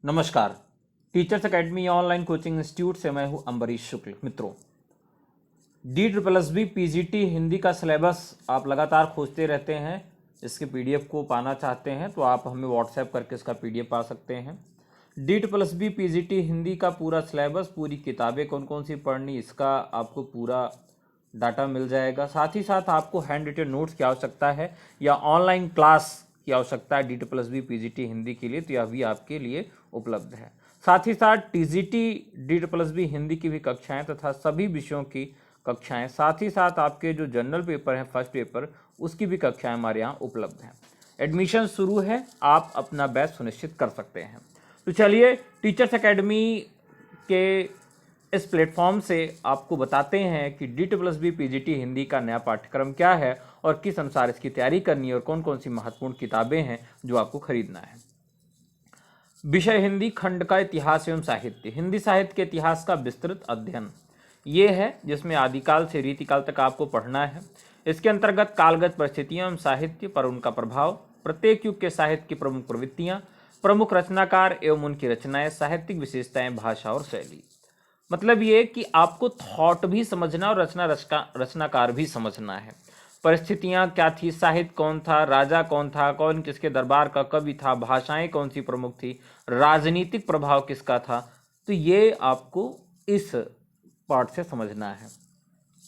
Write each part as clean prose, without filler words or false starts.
नमस्कार। Teachers academy online coaching institute से मैं हूं अम्बरीश शुक्ल। मित्रों, DSSB PGT हिंदी का सिलेबस आप लगातार खोजते रहते हैं। इसके PDF को पाना चाहते हैं तो आप हमें व्हाट्सएप करके इसका PDF पा सकते हैं। DSSB PGT हिंदी का पूरा सिलेबस, पूरी किताबें कौन कौन सी पढ़नी, इसका आपको पूरा डाटा मिल जाएगा। साथ ही साथ आपको हैंड रिटन नोट्स की आवश्यकता है या ऑनलाइन क्लास की आवश्यकता है DSSB PGT हिंदी के लिए, तो यह भी आपके लिए उपलब्ध है। साथ ही साथ TGT DSSB हिंदी की भी कक्षाएं तथा सभी विषयों की कक्षाएं, साथ ही साथ आपके जो जनरल पेपर हैं फर्स्ट पेपर, उसकी भी कक्षाएं हमारे यहाँ उपलब्ध हैं। एडमिशन शुरू है, आप अपना बैच सुनिश्चित कर सकते हैं। तो चलिए टीचर्स एकेडमी के इस प्लेटफॉर्म से आपको बताते हैं कि DSSB PGT हिंदी का नया पाठ्यक्रम क्या है और किस अनुसार इसकी तैयारी करनी है और कौन कौन सी महत्वपूर्ण किताबें हैं जो आपको खरीदना है। विषय हिंदी, खंड का इतिहास एवं साहित्य। हिंदी साहित्य के इतिहास का विस्तृत अध्ययन ये है, जिसमें आदिकाल से रीतिकाल तक आपको पढ़ना है। इसके अंतर्गत कालगत परिस्थितियां एवं साहित्य पर उनका प्रभाव, प्रत्येक युग के साहित्य की प्रमुख प्रवृत्तियां, प्रमुख रचनाकार एवं उनकी रचनाएं, साहित्यिक विशेषताएं, भाषा और शैली। मतलब ये कि आपको थॉट भी समझना और रचनाकार भी समझना है। परिस्थितियां क्या थी, साहित्य कौन था, राजा कौन था, कौन किसके दरबार का कवि था, भाषाएं कौन सी प्रमुख थी, राजनीतिक प्रभाव किसका था, तो ये आपको इस पार्ट से समझना है।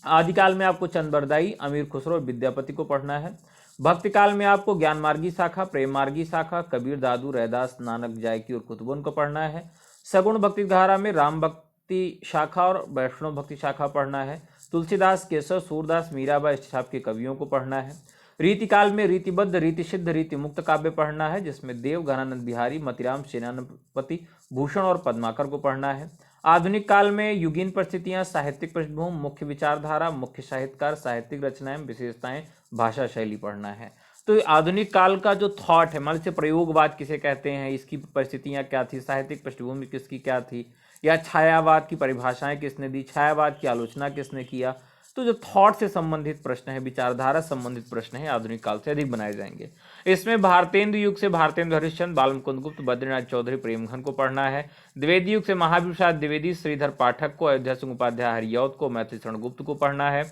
आदिकाल में आपको चंद्रबरदाई, अमीर खुसरो और विद्यापति को पढ़ना है। भक्ति काल में आपको ज्ञान मार्गी शाखा, प्रेम मार्गी शाखा, कबीर, दादू, रैदास, नानक, जायकी और कुतुबुन को पढ़ना है। सगुण भक्ति धारा में राम भक्ति शाखा और वैष्णव भक्ति शाखा पढ़ना है। तुलसीदास, केशव, सूरदास, मीराबाई, इस छाप के कवियों को पढ़ना है। रीतिकाल में रीतिबद्ध, रीतिसिद्ध, रीति मुक्त काव्य पढ़ना है, जिसमें देव, घनानंद बिहारी, मतिराम, सेनापति, भूषण और पद्माकर को पढ़ना है। आधुनिक काल में युगीन परिस्थितियां, साहित्यिक पृष्ठभूमि, मुख्य विचारधारा, मुख्य साहित्यकार, साहित्यिक रचनाएं, विशेषताएं, भाषा शैली पढ़ना है। तो आधुनिक काल का जो थॉट है, मान लीजिए प्रयोगवाद किसे कहते हैं, इसकी परिस्थितियां क्या थी, साहित्यिक पृष्ठभूमि किसकी क्या थी, या छायावाद की परिभाषाएं किसने दी, छायावाद की आलोचना किसने किया, तो जो थॉट से संबंधित प्रश्न है, विचारधारा संबंधित प्रश्न है, आधुनिक काल से अधिक बनाए जाएंगे। इसमें भारतेंदु युग से भारतेंदु हरिश्चंद्र, बाल मुकुंद गुप्त, बद्रीनाथ चौधरी, प्रेमघन को पढ़ना है। द्विवेदी युग से महावीर प्रसाद द्विवेदी, श्रीधर पाठक को, अयोध्या सिंह उपाध्याय हरियौत को, मैथिली शरण गुप्त को पढ़ना है।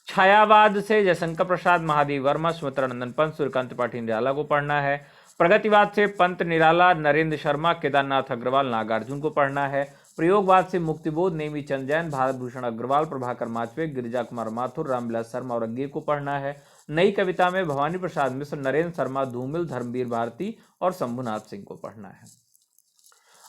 छायावाद से जयशंकर प्रसाद, महादेव वर्मा, सुमित्रानंदन पंत, सूर्यकांत त्रिपाठी निराला को पढ़ना है। प्रगतिवाद से पंत निराला, नरेंद्र शर्मा, केदारनाथ अग्रवाल, नागार्जुन को पढ़ना है। प्रयोगवाद से मुक्तिबोध, नेमी चंद जैन, भारत भूषण अग्रवाल, प्रभाकर माचवे, गिरिजा कुमार माथुर, रामविलास शर्मा और अग्गे को पढ़ना है। नई कविता में भवानी प्रसाद मिश्र, नरेंद्र शर्मा, धूमिल, धर्मवीर भारती और शंभुनाथ सिंह को पढ़ना है।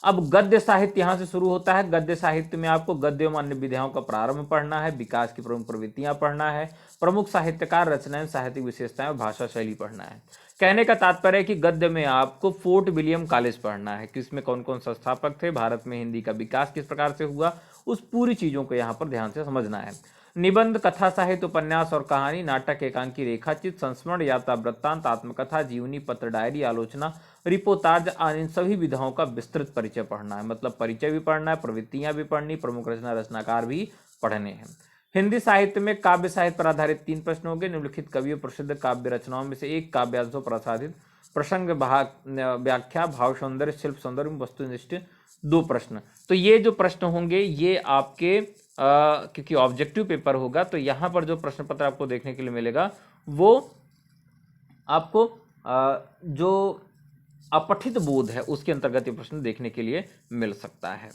अब गद्य साहित्य यहां से शुरू होता है। गद्य साहित्य में आपको गद्य एवं अन्य विधाओं का प्रारंभ पढ़ना है, विकास की प्रमुख प्रवृत्तियां पढ़ना है, प्रमुख साहित्यकार, रचनाएं, साहित्यिक विशेषताएं और भाषा शैली पढ़ना है। कहने का तात्पर्य है कि गद्य में आपको फोर्ट विलियम कॉलेज पढ़ना है, किसमें कौन कौन संस्थापक थे, भारत में हिंदी का विकास किस प्रकार से हुआ, उस पूरी चीजों को यहाँ पर ध्यान से समझना है। निबंध, कथा साहित्य, उपन्यास और कहानी, नाटक, एकांकी, रेखाचित्र, संस्मरण, यात्रा वृत्तांत, आत्मकथा, जीवनी, पत्र, डायरी, आलोचना, रिपोर्टाज, इन सभी विधाओं का विस्तृत परिचय पढ़ना है। मतलब परिचय भी पढ़ना है, प्रवृत्तियां भी पढ़नी, प्रमुख रचनाकार भी पढ़ने हैं। हिंदी साहित्य में काव्य साहित्य पर आधारित 3 प्रश्न होंगे। निम्नलिखित कवियों प्रसिद्ध काव्य रचनाओं में से एक काव्यांशों पर आधारित प्रसंग, व्याख्या, भाव सौंदर्य, शिल्प सौंदर्य, वस्तुनिष्ठ 2 प्रश्न। तो ये जो प्रश्न होंगे ये आपके क्योंकि ऑब्जेक्टिव पेपर होगा, तो यहाँ पर जो प्रश्न पत्र आपको देखने के लिए मिलेगा वो आपको जो अपठित बोध है उसके अंतर्गत ये प्रश्न देखने के लिए मिल सकता है।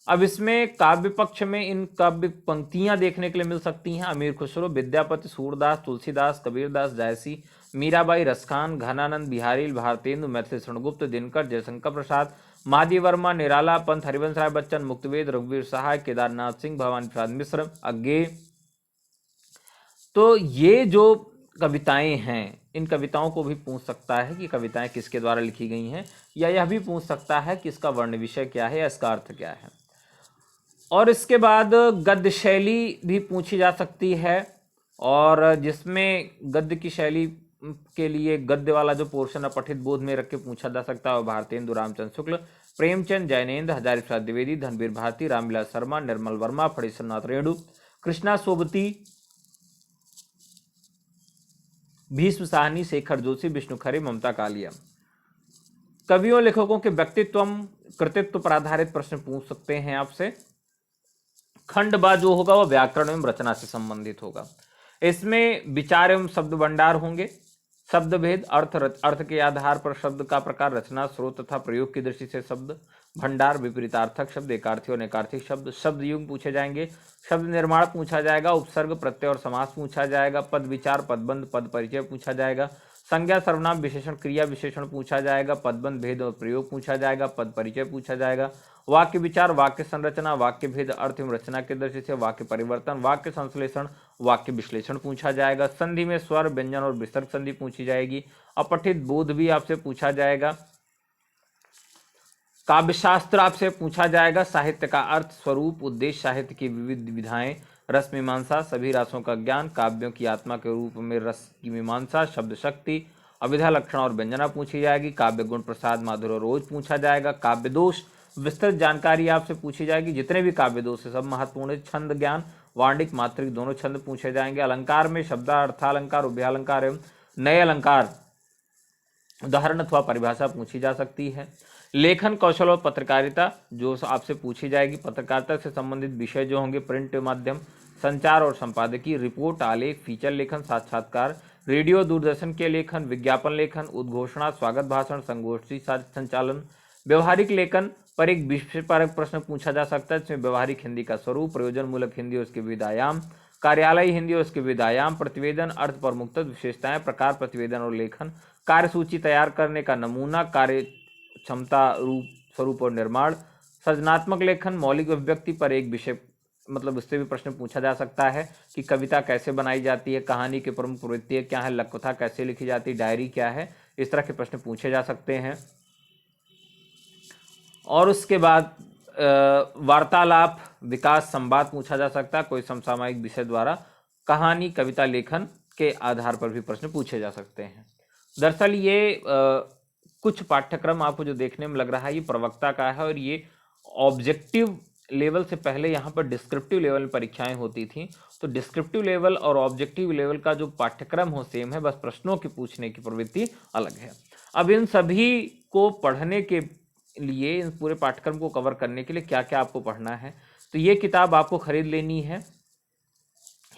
अब इसमें काव्य पक्ष में इन काव्य पंक्तियां देखने के लिए मिल सकती हैं। अमीर खुसरो, विद्यापति, सूरदास, तुलसीदास, कबीरदास, जायसी, मीराबाई, रसखान, घनानंद बिहारी, भारतेंदु, मैथिली शरण गुप्त, दिनकर, जयशंकर प्रसाद, महादेव वर्मा, निराला, पंत, हरिवंश राय बच्चन, मुक्तवेद, रघुवीर सहाय, केदारनाथ सिंह, भवानी प्रसाद मिश्र, अग्गे। तो ये जो कविताएं हैं, इन कविताओं को भी पूछ सकता है कि कविताएं किसके द्वारा लिखी गई हैं, या यह भी पूछ सकता है कि इसका वर्ण विषय क्या है या इसका अर्थ क्या है। और इसके बाद गद्य शैली भी पूछी जा सकती है, और जिसमें गद्य की शैली के लिए गद्य वाला जो पोर्शन है पठित बोध में रख के पूछा जा सकता है। भारतेंदु रामचंद्र शुक्ल, प्रेमचंद, जैनेन्द्र, हजारी प्रसाद द्विवेदी, धनवीर भारती, रामविलास शर्मा, निर्मल वर्मा, फणीश्वरनाथ रेणु, कृष्णा सोबती, भीष्म साहनी, शेखर जोशी, विष्णु खरे, ममता कालिया। कवियों लेखकों के व्यक्तित्व कृतित्व पर आधारित प्रश्न पूछ सकते हैं आपसे। खंड बा जो होगा वो व्याकरण एवं रचना से संबंधित होगा। इसमें विचार एवं शब्द भंडार होंगे, शब्द भेद, अर्थ के आधार पर शब्द का प्रकार, रचना, स्रोत तथा प्रयोग की दृष्टि से शब्द भंडार, विपरीतार्थक शब्द, एकार्थी और नैकार्थी शब्द, शब्द युग पूछे जाएंगे, शब्द निर्माण पूछा जाएगा, उपसर्ग, प्रत्यय और समास पूछा जाएगा, पद विचार, पदबंध, पद परिचय पूछा जाएगा, संज्ञा, सर्वनाम, विशेषण, क्रिया विशेषण पूछा जाएगा, पदबंध, भेद और प्रयोग पूछा जाएगा, पद परिचय पूछा जाएगा, वाक्य विचार, वाक्य संरचना, वाक्य भेद, अर्थ एवं रचना की दृष्टि से वाक्य परिवर्तन, वाक्य संश्लेषण, वाक्य विश्लेषण पूछा जाएगा। संधि में स्वर, व्यंजन और विसर्ग संधि पूछी जाएगी। अपठित बोध भी आपसे पूछा जाएगा। काव्यशास्त्र आपसे पूछा जाएगा। साहित्य का अर्थ, स्वरूप, उद्देश्य, साहित्य की विविध विधाएं, रस मीमांसा, सभी रसों का ज्ञान, काव्यों की आत्मा के रूप में रस की मीमांसा, शब्द शक्ति, अभिधा, लक्षण और व्यंजना पूछी जाएगी। काव्य गुण, प्रसाद, माधुर्य और रोज पूछा जाएगा। काव्य दोष विस्तृत जानकारी आपसे पूछी जाएगी। जितने भी काव्य दोष है सब महत्वपूर्ण है। छंद ज्ञान, वार्णिक, मात्रिक दोनों छंद पूछे जाएंगे। अलंकार में शब्दार्थालंकार, उभयालंकार एवं नए अलंकार उदाहरण अथवा परिभाषा पूछी जा सकती है। लेखन कौशल और पत्रकारिता जो आपसे पूछी जाएगी। पत्रकारिता से संबंधित विषय जो होंगे, प्रिंट माध्यम, संचार और संपादकीय, रिपोर्ट, आलेख, फीचर लेखन, साक्षात्कार, रेडियो दूरदर्शन के लेखन, विज्ञापन लेखन, उद्घोषणा, स्वागत भाषण, संगोष्ठी संचालन। व्यवहारिक लेखन पर एक विषय पर प्रश्न पूछा जा सकता है, जिसमें व्यवहारिक हिंदी का स्वरूप, प्रयोजन मूलक हिंदी और उसके विविध आयाम, कार्यालय हिंदी और उसके विविध आयाम, प्रतिवेदन, अर्थ पर मुक्त विशेषताएं, प्रकार, प्रतिवेदन और लेखन, कार्यसूची तैयार करने का नमूना, कार्य क्षमता, रूप, स्वरूप और निर्माण, सृजनात्मक लेखन, मौलिक अभिव्यक्ति पर एक विषय मतलब उससे भी प्रश्न पूछा जा सकता है कि कविता कैसे बनाई जाती है, कहानी के प्रमुख प्रवृत्तियां क्या है, लघुकथा कैसे लिखी जाती है, डायरी क्या है, इस तरह के प्रश्न पूछे जा सकते हैं। और उसके बाद वार्तालाप, विकास, संवाद पूछा जा सकता है। कोई समसामयिक विषय द्वारा कहानी, कविता लेखन के आधार पर भी प्रश्न पूछे जा सकते हैं। दरअसल ये कुछ पाठ्यक्रम आपको जो देखने में लग रहा है ये प्रवक्ता का है, और ये ऑब्जेक्टिव लेवल से पहले यहाँ पर डिस्क्रिप्टिव लेवल परीक्षाएं होती थी। तो डिस्क्रिप्टिव लेवल और ऑब्जेक्टिव लेवल का जो पाठ्यक्रम हो सेम है, बस प्रश्नों की पूछने की प्रवृत्ति अलग है। अब इन सभी को पढ़ने के लिए, इन पूरे पाठ्यक्रम को कवर करने के लिए क्या क्या आपको पढ़ना है, तो ये किताब आपको खरीद लेनी है,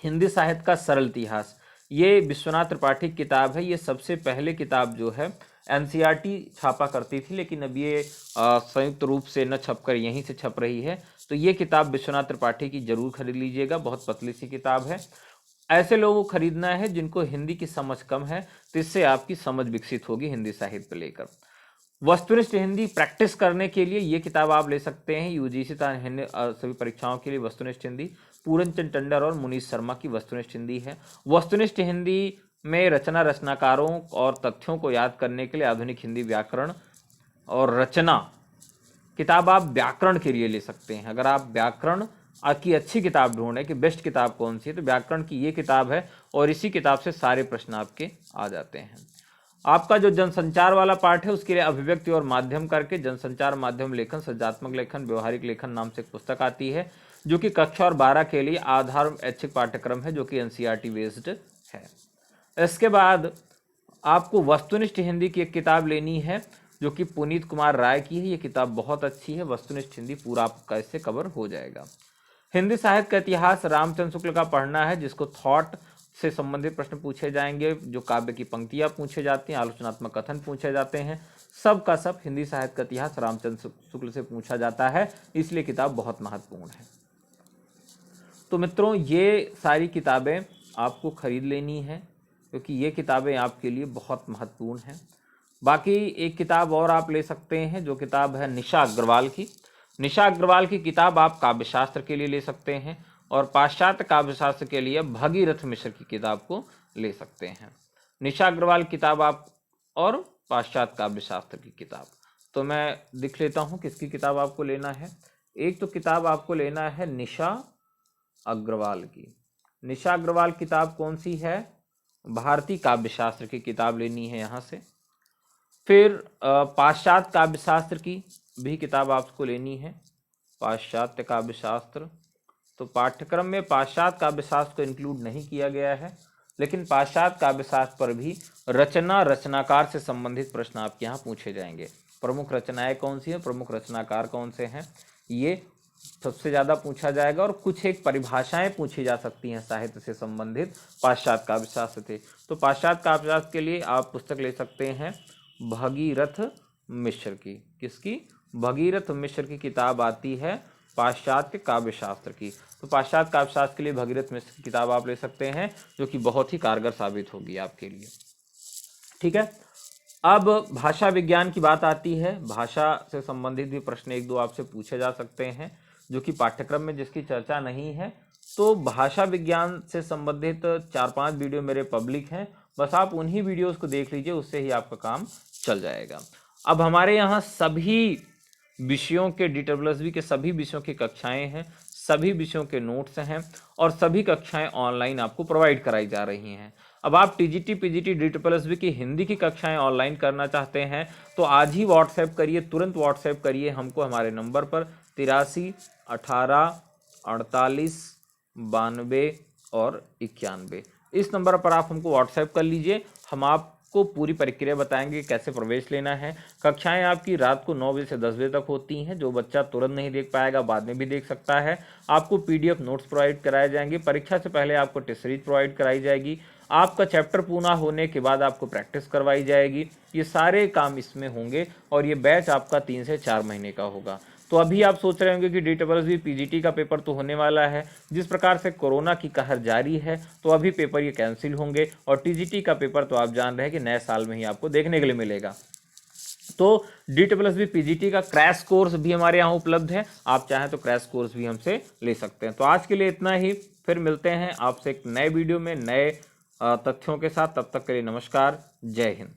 हिंदी साहित्य का सरल इतिहास। ये विश्वनाथ त्रिपाठी की किताब है। ये सबसे पहले किताब जो है एनसीईआरटी छापा करती थी, लेकिन अब ये संयुक्त रूप से न छपकर यहीं से छप रही है। तो ये किताब विश्वनाथ त्रिपाठी की जरूर खरीद लीजिएगा, बहुत पतली सी किताब है। ऐसे लोगों को खरीदना है जिनको हिंदी की समझ कम है, तो इससे आपकी समझ विकसित होगी हिंदी साहित्य को लेकर। वस्तुनिष्ठ हिंदी प्रैक्टिस करने के लिए ये किताब आप ले सकते हैं। यूजीसी सभी परीक्षाओं के लिए वस्तुनिष्ठ हिंदी, पूरनचंद टंडन और मुनीष शर्मा की वस्तुनिष्ठ हिंदी है। वस्तुनिष्ठ हिंदी में रचनाकारों और तथ्यों को याद करने के लिए आधुनिक हिंदी व्याकरण और रचना किताब आप व्याकरण के लिए ले सकते हैं। अगर आप व्याकरण की अच्छी किताब ढूंढें कि बेस्ट किताब कौन सी है, तो व्याकरण की ये किताब है, और इसी किताब से सारे प्रश्न आपके आ जाते हैं। आपका जो जनसंचार वाला पार्ट है उसके लिए अभिव्यक्ति और माध्यम करके जनसंचार माध्यम लेखन, सृजनात्मक लेखन, व्यवहारिक लेखन नाम से एक पुस्तक आती है, जो कि कक्षा और 12 के लिए आधार ऐच्छिक पाठ्यक्रम है, जो कि एनसीईआरटी बेस्ड है। इसके बाद आपको वस्तुनिष्ठ हिंदी की एक किताब लेनी है, जो कि पुनीत कुमार राय की है। ये किताब बहुत अच्छी है। वस्तुनिष्ठ हिंदी पूरा आपका इससे कवर हो जाएगा। हिंदी साहित्य का इतिहास रामचंद्र शुक्ल का पढ़ना है, जिसको थॉट से संबंधित प्रश्न पूछे जाएंगे, जो काव्य की पंक्तियां पूछे जाती हैं, आलोचनात्मक कथन पूछे जाते हैं, सब का सब हिंदी साहित्य का इतिहास रामचंद्र शुक्ल से पूछा जाता है, इसलिए किताब बहुत महत्वपूर्ण है। तो मित्रों, ये सारी किताबें आपको खरीद लेनी है, क्योंकि ये किताबें आपके लिए बहुत महत्वपूर्ण हैं। बाकी एक किताब और आप ले सकते हैं, जो किताब है निशा अग्रवाल की। निशा अग्रवाल की किताब आप काव्यशास्त्र के लिए ले सकते हैं, और पाश्चात्य काव्यशास्त्र के लिए भगीरथ मिश्र की किताब को ले सकते हैं। निशा अग्रवाल किताब आप, और पाश्चात्य काव्यशास्त्र की किताब। तो मैं दिख लेता हूँ किसकी किताब आपको लेना है। एक तो किताब आपको लेना है निशा अग्रवाल की। निशा अग्रवाल किताब कौन सी है? भारतीय काव्यशास्त्र की किताब लेनी है यहाँ से। फिर पाश्चात्य काव्यशास्त्र की भी किताब आपको लेनी है, पाश्चात्य काव्यशास्त्र। तो पाठ्यक्रम में पाश्चात्य काव्यशास्त्र को इंक्लूड नहीं किया गया है, लेकिन पाश्चात्य काव्यशास्त्र पर भी रचना, रचनाकार से संबंधित प्रश्न आपके यहाँ पूछे जाएंगे। प्रमुख रचनाएं कौन सी हैं, प्रमुख रचनाकार कौन से हैं, ये सबसे ज़्यादा पूछा जाएगा। और कुछ एक परिभाषाएं पूछी जा सकती हैं साहित्य से संबंधित पाश्चात्य काव्यशास्त्र से। तो पाश्चात्य काव्यशास्त्र के लिए आप पुस्तक ले सकते हैं भगीरथ मिश्र की। किसकी? भगीरथ मिश्र की किताब आती है पाश्चात्य काव्यशास्त्र की। तो पाश्चात्य काव्यशास्त्र के लिए भगीरथ मिश्र की किताब आप ले सकते हैं, जो कि बहुत ही कारगर साबित होगी आपके लिए। ठीक है, अब भाषा विज्ञान की बात आती है। भाषा से संबंधित भी प्रश्न एक दो आपसे पूछे जा सकते हैं, जो कि पाठ्यक्रम में जिसकी चर्चा नहीं है। तो भाषा विज्ञान से संबंधित 4-5 वीडियो मेरे पब्लिक हैं, बस आप उन्हीं वीडियोस को देख लीजिए, उससे ही आपका काम चल जाएगा। अब हमारे यहाँ सभी विषयों के DSSB के सभी विषयों की कक्षाएं हैं, सभी विषयों के नोट्स हैं और सभी कक्षाएं ऑनलाइन आपको प्रोवाइड कराई जा रही हैं। अब आप TGT PGT DSSB की हिंदी की कक्षाएं ऑनलाइन करना चाहते हैं तो आज ही व्हाट्सएप करिए, तुरंत व्हाट्सएप करिए हमको हमारे नंबर पर 83 18 48 92 और 91। इस नंबर पर आप हमको व्हाट्सएप कर लीजिए, हम आपको पूरी प्रक्रिया बताएंगे कैसे प्रवेश लेना है। कक्षाएं आपकी रात को 9 बजे से 10 बजे तक होती हैं। जो बच्चा तुरंत नहीं देख पाएगा बाद में भी देख सकता है। आपको PDF नोट्स प्रोवाइड कराए जाएंगे। परीक्षा से पहले आपको टेस्ट सीरीज प्रोवाइड कराई जाएगी। आपका चैप्टर पूरा होने के बाद आपको प्रैक्टिस करवाई जाएगी। ये सारे काम इसमें होंगे और ये बैच आपका 3 से 4 महीने का होगा। तो अभी आप सोच रहे होंगे कि DSSB PGT का पेपर तो होने वाला है, जिस प्रकार से कोरोना की कहर जारी है तो अभी पेपर ये कैंसिल होंगे और TGT का पेपर तो आप जान रहे हैं कि नए साल में ही आपको देखने के लिए मिलेगा। तो DSSB PGT का क्रैश कोर्स भी हमारे यहाँ उपलब्ध है, आप चाहें तो क्रैश कोर्स भी हमसे ले सकते हैं। तो आज के लिए इतना ही, फिर मिलते हैं आपसे एक नए वीडियो में नए तथ्यों के साथ। तब तक के लिए नमस्कार, जय हिंद।